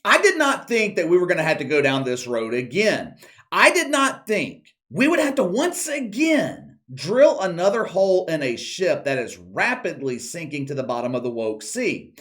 I did not think that we were going to have to go down this road again. I did not think we would have to once again drill another hole in a ship that is rapidly sinking to the bottom of the woke sea.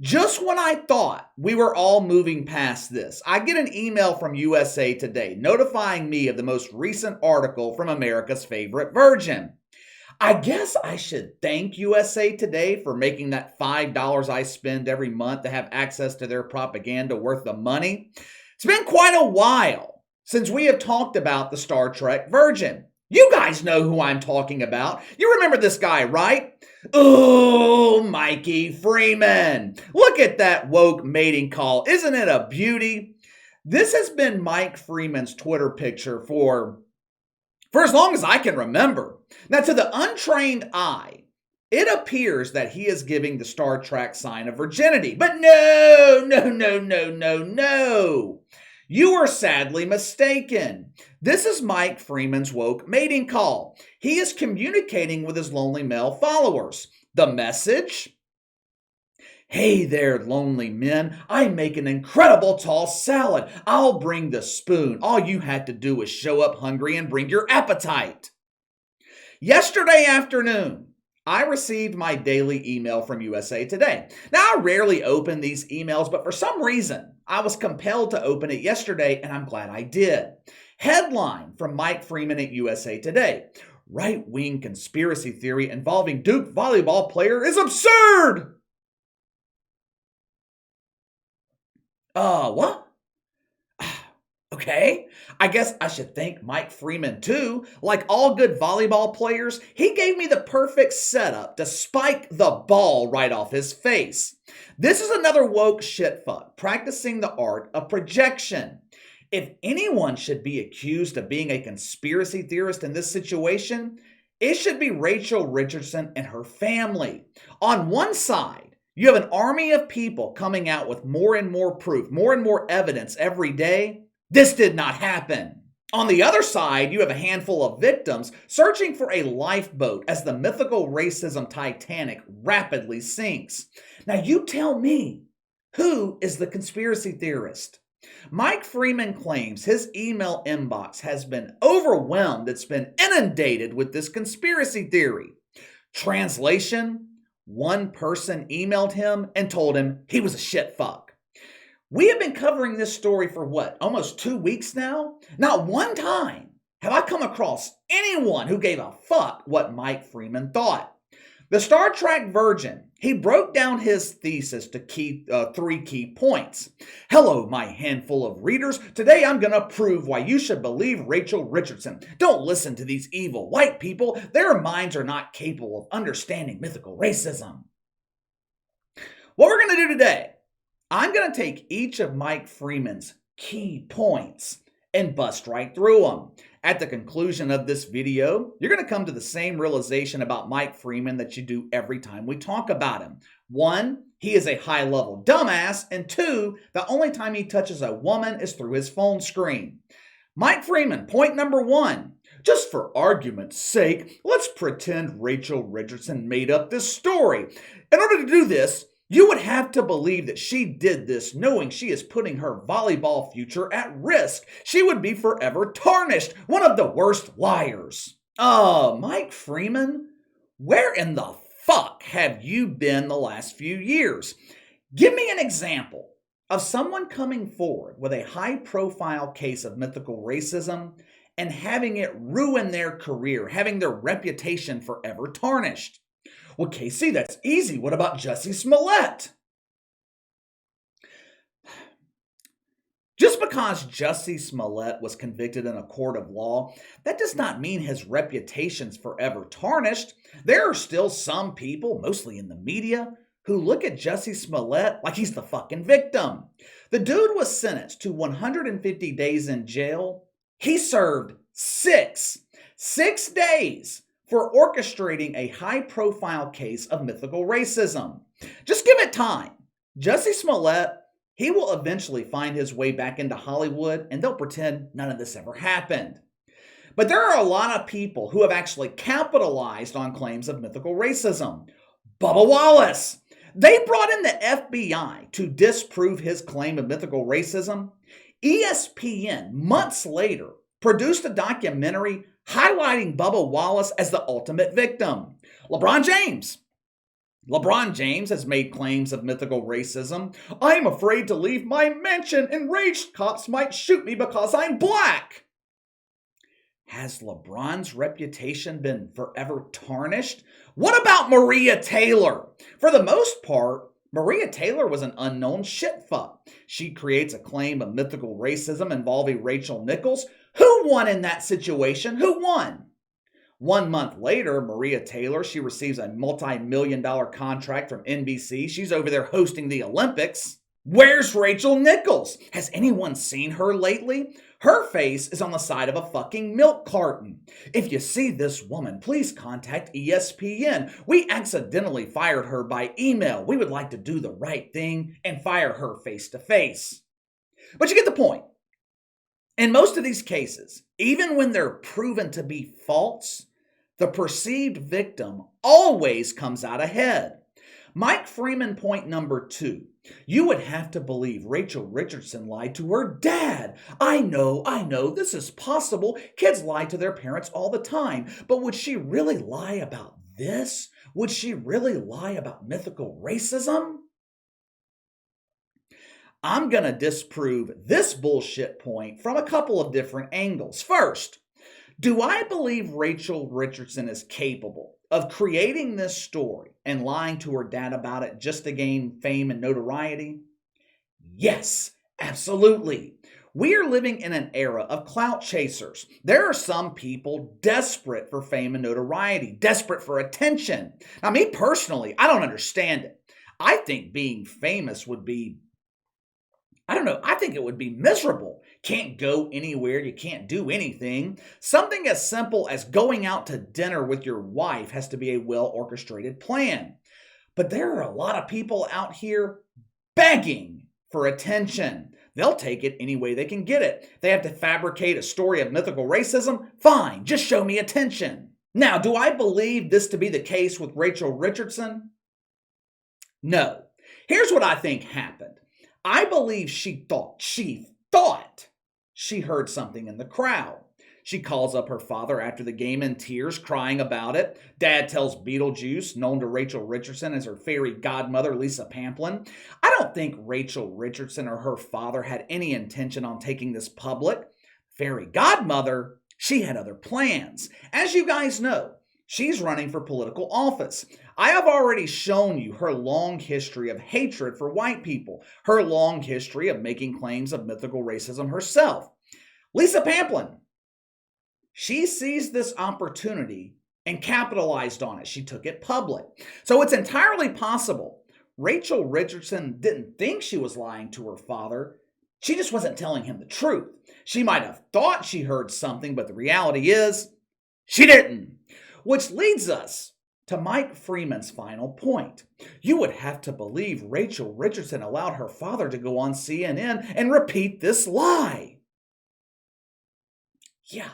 Just when I thought we were all moving past this, I get an email from USA Today notifying me of the most recent article from America's favorite virgin. I guess I should thank USA Today for making that $5 I spend every month to have access to their propaganda worth the money. It's been quite a while since we have talked about the Star Trek Virgin. You guys know who I'm talking about. You remember this guy, right? Oh, Mikey Freeman. Look at that woke mating call. Isn't it a beauty? This has been Mike Freeman's Twitter picture for as long as I can remember. Now, to the untrained eye, it appears that he is giving the Star Trek sign of virginity. But no. You are sadly mistaken. This is Mike Freeman's woke mating call. He is communicating with his lonely male followers. The message? Hey there, lonely men. I make an incredible tall salad. I'll bring the spoon. All you had to do was show up hungry and bring your appetite. Yesterday afternoon, I received my daily email from USA Today. Now, I rarely open these emails, but for some reason, I was compelled to open it yesterday, and I'm glad I did. Headline from Mike Freeman at USA Today. Right-wing conspiracy theory involving Duke volleyball player is absurd! What? Okay, I guess I should thank Mike Freeman too. Like all good volleyball players, he gave me the perfect setup to spike the ball right off his face. This is another woke shitfuck practicing the art of projection. If anyone should be accused of being a conspiracy theorist in this situation, it should be Rachel Richardson and her family. On one side, you have an army of people coming out with more and more proof, more and more evidence every day. This did not happen. On the other side, you have a handful of victims searching for a lifeboat as the mythical racism Titanic rapidly sinks. Now you tell me, who is the conspiracy theorist? Mike Freeman claims his email inbox has been overwhelmed. It's been inundated with this conspiracy theory. Translation? One person emailed him and told him he was a shit fuck. We have been covering this story for almost 2 weeks now? Not one time have I come across anyone who gave a fuck what Mike Freeman thought. The Star Trek Virgin, he broke down his thesis to 3 key points. Hello, my handful of readers. Today I'm going to prove why you should believe Rachel Richardson. Don't listen to these evil white people. Their minds are not capable of understanding mythical racism. What we're going to do today, I'm going to take each of Mike Freeman's key points and bust right through them. At the conclusion of this video, you're going to come to the same realization about Mike Freeman that you do every time we talk about him. 1, he is a high-level dumbass, and 2, the only time he touches a woman is through his phone screen. Mike Freeman, point number 1. Just for argument's sake, let's pretend Rachel Richardson made up this story. In order to do this, you would have to believe that she did this knowing she is putting her volleyball future at risk. She would be forever tarnished. One of the worst liars. Mike Freeman, where in the fuck have you been the last few years? Give me an example of someone coming forward with a high-profile case of mythical racism and having it ruin their career, having their reputation forever tarnished. Well, Casey, that's easy. What about Jussie Smollett? Just because Jussie Smollett was convicted in a court of law, that does not mean his reputation's forever tarnished. There are still some people, mostly in the media, who look at Jussie Smollett like he's the fucking victim. The dude was sentenced to 150 days in jail. He served 6 days for orchestrating a high-profile case of mythical racism. Just give it time. Jussie Smollett, he will eventually find his way back into Hollywood, and they'll pretend none of this ever happened. But there are a lot of people who have actually capitalized on claims of mythical racism. Bubba Wallace. They brought in the FBI to disprove his claim of mythical racism. ESPN, months later, produced a documentary highlighting Bubba Wallace as the ultimate victim. LeBron James has made claims of mythical racism. I'm afraid to leave my mansion. Enraged cops might shoot me because I'm black. Has LeBron's reputation been forever tarnished? What about Maria Taylor? For the most part, Maria Taylor was an unknown shitfuck. She creates a claim of mythical racism involving Rachel Nichols. Who won in that situation? Who won? 1 month later, Maria Taylor, she receives a multi-million-dollar contract from NBC. She's over there hosting the Olympics. Where's Rachel Nichols? Has anyone seen her lately? Her face is on the side of a fucking milk carton. If you see this woman, please contact ESPN. We accidentally fired her by email. We would like to do the right thing and fire her face to face. But you get the point. In most of these cases, even when they're proven to be false, the perceived victim always comes out ahead. Mike Freeman point number 2. You would have to believe Rachel Richardson lied to her dad. I know, this is possible. Kids lie to their parents all the time. But would she really lie about this? Would she really lie about mythical racism? I'm going to disprove this bullshit point from a couple of different angles. First, do I believe Rachel Richardson is capable of creating this story and lying to her dad about it just to gain fame and notoriety? Yes, absolutely. We are living in an era of clout chasers. There are some people desperate for fame and notoriety, desperate for attention. Now, me personally, I don't understand it. I think being famous would be I think it would be miserable. Can't go anywhere, you can't do anything. Something as simple as going out to dinner with your wife has to be a well-orchestrated plan. But there are a lot of people out here begging for attention. They'll take it any way they can get it. They have to fabricate a story of mythical racism? Fine, just show me attention. Now, do I believe this to be the case with Rachel Richardson? No. Here's what I think happened. I believe she thought she heard something in the crowd. She calls up her father after the game in tears, crying about it. Dad tells Beetlejuice, known to Rachel Richardson as her fairy godmother, Lisa Pamplin. I don't think Rachel Richardson or her father had any intention on taking this public. Fairy godmother, she had other plans. As you guys know, she's running for political office. I have already shown you her long history of hatred for white people, her long history of making claims of mythical racism herself. Lisa Pamplin, she seized this opportunity and capitalized on it. She took it public. So it's entirely possible Rachel Richardson didn't think she was lying to her father. She just wasn't telling him the truth. She might have thought she heard something, but the reality is she didn't. Which leads us to Mike Freeman's final point. You would have to believe Rachel Richardson allowed her father to go on CNN and repeat this lie. Yeah,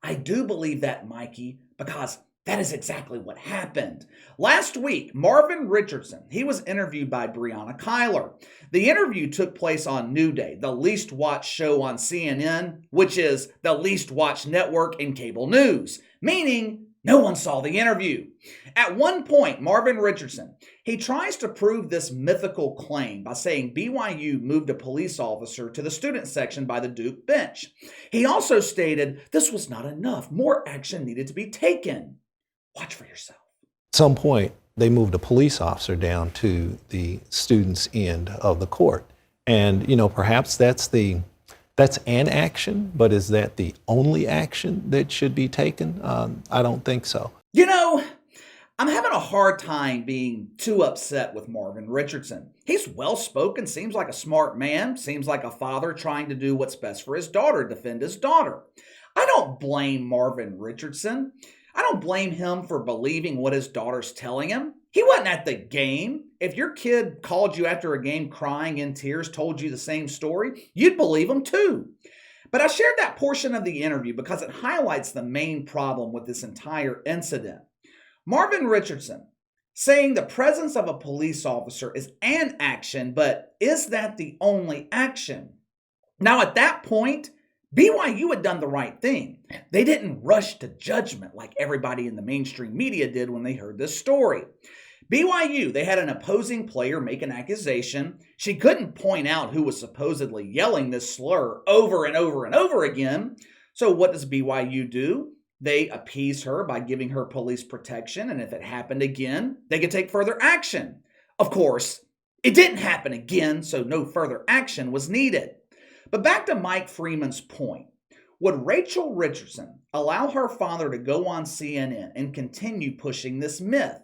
I do believe that, Mikey, because that is exactly what happened. Last week, Marvin Richardson, he was interviewed by Breonna Kyler. The interview took place on New Day, the least watched show on CNN, which is the least watched network in cable news, meaning no one saw the interview. At one point, Marvin Richardson, he tries to prove this mythical claim by saying BYU moved a police officer to the student section by the Duke bench. He also stated this was not enough. More action needed to be taken. Watch for yourself. At some point, they moved a police officer down to the students' end of the court. And, perhaps that's an action, but is that the only action that should be taken? I don't think so. I'm having a hard time being too upset with Marvin Richardson. He's well-spoken, seems like a smart man, seems like a father trying to do what's best for his daughter, defend his daughter. I don't blame Marvin Richardson. I don't blame him for believing what his daughter's telling him. He wasn't at the game. If your kid called you after a game crying in tears, told you the same story, you'd believe him too. But I shared that portion of the interview because it highlights the main problem with this entire incident. Marvin Richardson saying the presence of a police officer is an action, but is that the only action? Now, at that point, BYU had done the right thing. They didn't rush to judgment like everybody in the mainstream media did when they heard this story. BYU, they had an opposing player make an accusation. She couldn't point out who was supposedly yelling this slur over and over and over again. So what does BYU do? They appease her by giving her police protection, and if it happened again, they could take further action. Of course, it didn't happen again, so no further action was needed. But back to Mike Freeman's point. Would Rachel Richardson allow her father to go on CNN and continue pushing this myth?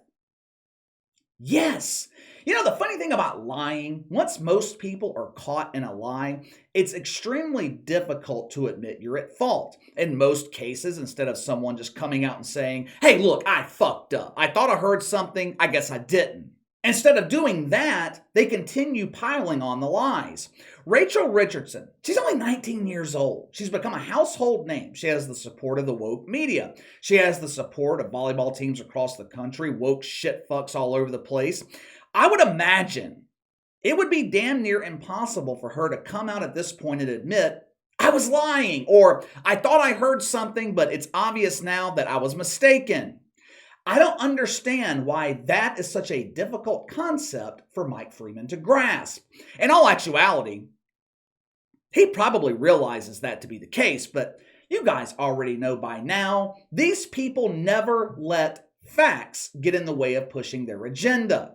Yes. You know, the funny thing about lying, once most people are caught in a lie, it's extremely difficult to admit you're at fault. In most cases, instead of someone just coming out and saying, hey, look, I fucked up. I thought I heard something. I guess I didn't. Instead of doing that, they continue piling on the lies. Rachel Richardson, she's only 19 years old. She's become a household name. She has the support of the woke media. She has the support of volleyball teams across the country, woke shit fucks all over the place. I would imagine it would be damn near impossible for her to come out at this point and admit, I was lying, or I thought I heard something, but it's obvious now that I was mistaken. I don't understand why that is such a difficult concept for Mike Freeman to grasp. In all actuality, he probably realizes that to be the case, but you guys already know by now, these people never let facts get in the way of pushing their agenda.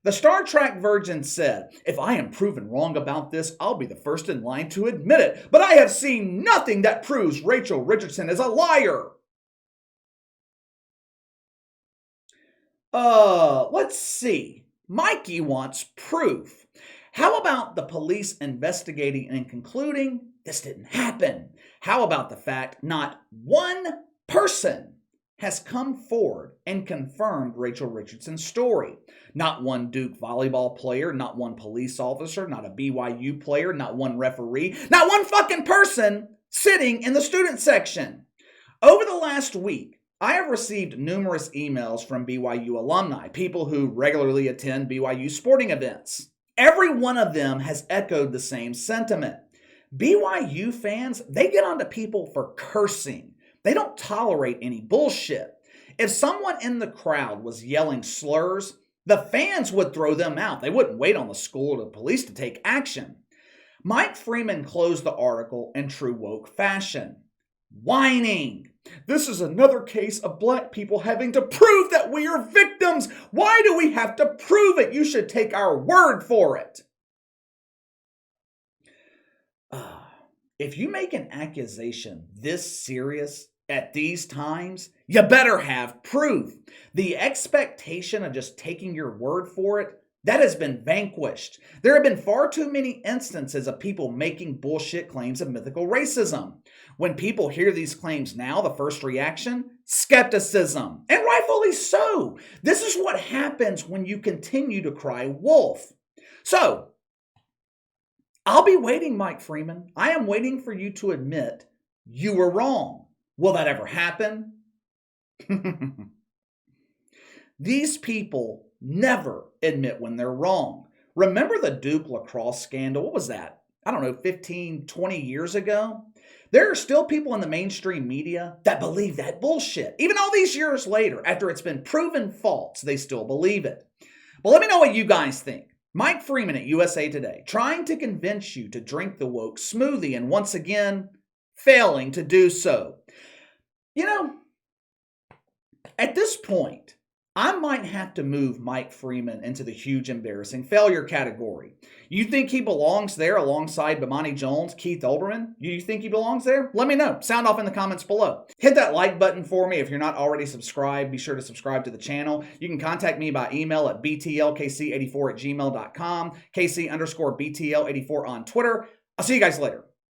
The Star Trek virgin said, if I am proven wrong about this, I'll be the first in line to admit it, but I have seen nothing that proves Rachel Richardson is a liar. Let's see. Mikey wants proof. How about the police investigating and concluding this didn't happen? How about the fact not one person has come forward and confirmed Rachel Richardson's story? Not one Duke volleyball player, not one police officer, not a BYU player, not one referee, not one fucking person sitting in the student section. Over the last week, I have received numerous emails from BYU alumni, people who regularly attend BYU sporting events. Every one of them has echoed the same sentiment. BYU fans, they get onto people for cursing. They don't tolerate any bullshit. If someone in the crowd was yelling slurs, the fans would throw them out. They wouldn't wait on the school or the police to take action. Mike Freeman closed the article in true woke fashion. Whining. This is another case of black people having to prove that we are victims. Why do we have to prove it? You should take our word for it. If you make an accusation this serious at these times, you better have proof. The expectation of just taking your word for it, that has been vanquished. There have been far too many instances of people making bullshit claims of mythical racism. When people hear these claims now, the first reaction, skepticism, and rightfully so. This is what happens when you continue to cry wolf. So, I'll be waiting, Mike Freeman. I am waiting for you to admit you were wrong. Will that ever happen? These people never admit when they're wrong. Remember the Duke lacrosse scandal? What was that? I don't know, 15, 20 years ago? There are still people in the mainstream media that believe that bullshit. Even all these years later, after it's been proven false, they still believe it. But let me know what you guys think. Mike Freeman at USA Today, trying to convince you to drink the woke smoothie and once again, failing to do so. You know, at this point, I might have to move Mike Freeman into the huge embarrassing failure category. You think he belongs there alongside Bomani Jones, Keith Olbermann? You think he belongs there? Let me know. Sound off in the comments below. Hit that like button for me if you're not already subscribed. Be sure to subscribe to the channel. You can contact me by email at btlkc84@gmail.com, KC_BTL84 on Twitter. I'll see you guys later.